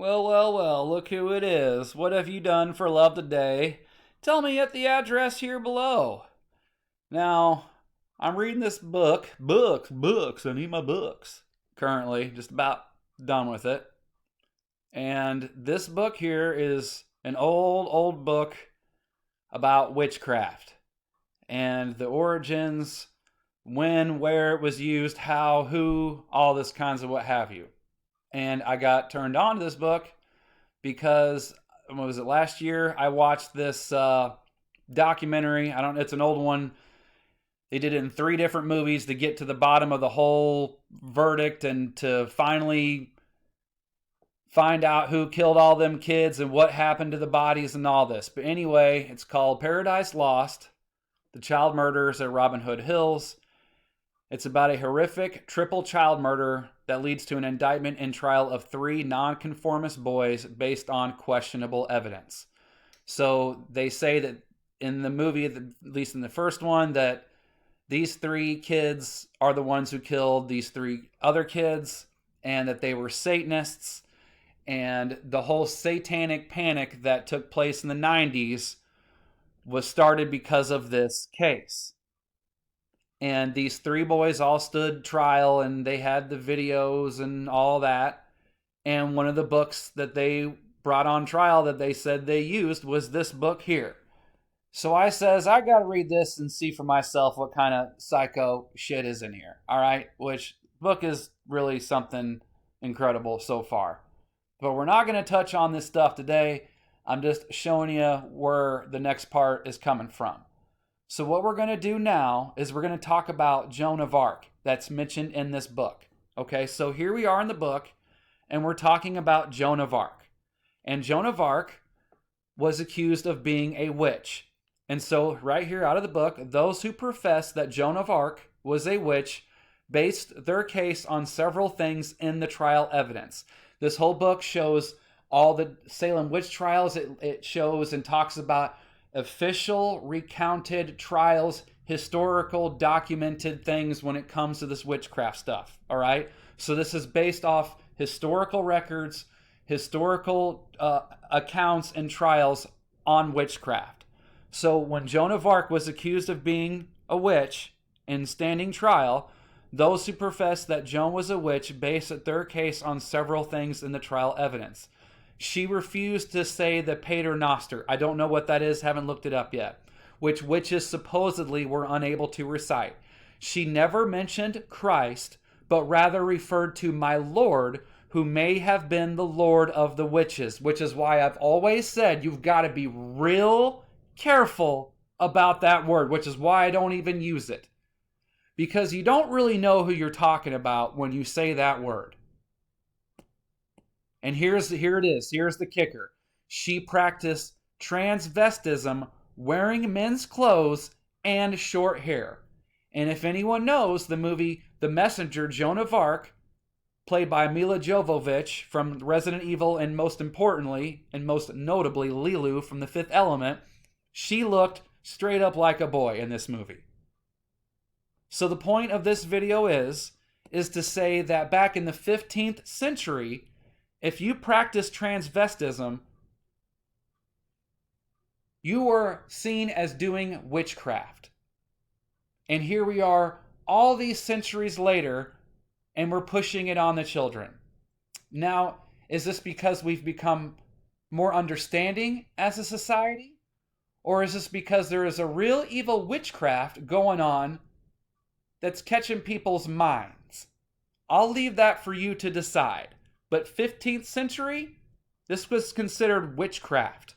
Well, well, well, look who it is. What have you done for love today? Tell me at the address here below. Now, I'm reading this book. Books. I need my books. Currently, just about done with it. And this book here is an old book about witchcraft and the origins, when, where it was used, how, who, all this kinds of what have you. And I got turned on to this book because, what was it, last year? I watched this documentary. It's an old one. They did it in 3 different movies to get to the bottom of the whole verdict and to finally find out who killed all them kids and what happened to the bodies and all this. But anyway, it's called Paradise Lost, The Child Murders at Robin Hood Hills. It's about a horrific triple child murder that leads to an indictment and trial of 3 nonconformist boys based on questionable evidence. So they say that in the movie, at least in the first one, that these 3 kids are the ones who killed these 3 other kids and that they were Satanists. And the whole satanic panic that took place in the 90s was started because of this case. And these 3 boys all stood trial and they had the videos and all that. And one of the books that they brought on trial that they said they used was this book here. So I says, I got to read this and see for myself what kind of psycho shit is in here. All right. Which book is really something incredible so far. But we're not going to touch on this stuff today. I'm just showing you where the next part is coming from. So what we're going to do now is we're going to talk about Joan of Arc that's mentioned in this book. Okay, so here we are in the book, and we're talking about Joan of Arc. And Joan of Arc was accused of being a witch. And so right here out of the book, those who profess that Joan of Arc was a witch based their case on several things in the trial evidence. This whole book shows all the Salem witch trials. It shows and talks about official recounted trials, historical documented things when it comes to this witchcraft stuff. All right. So this is based off historical records, historical accounts and trials on witchcraft. So when Joan of Arc was accused of being a witch in standing trial, those who profess that Joan was a witch based their case on several things in the trial evidence. She refused to say the Pater Noster. I don't know what that is, haven't looked it up yet. Which witches supposedly were unable to recite. She never mentioned Christ, but rather referred to my Lord, who may have been the Lord of the witches. Which is why I've always said you've got to be real careful about that word, which is why I don't even use it. Because you don't really know who you're talking about when you say that word. And here it is. Here's the kicker. She practiced transvestism, wearing men's clothes and short hair. And if anyone knows the movie The Messenger, Joan of Arc, played by Mila Jovovich from Resident Evil, and most importantly, and most notably, Lilu from The Fifth Element, she looked straight up like a boy in this movie. So the point of this video is to say that back in the 15th century, if you practiced transvestism, you were seen as doing witchcraft. And here we are all these centuries later, and we're pushing it on the children. Now, is this because we've become more understanding as a society? Or is this because there is a real evil witchcraft going on that's catching people's minds? I'll leave that for you to decide. But 15th century, this was considered witchcraft.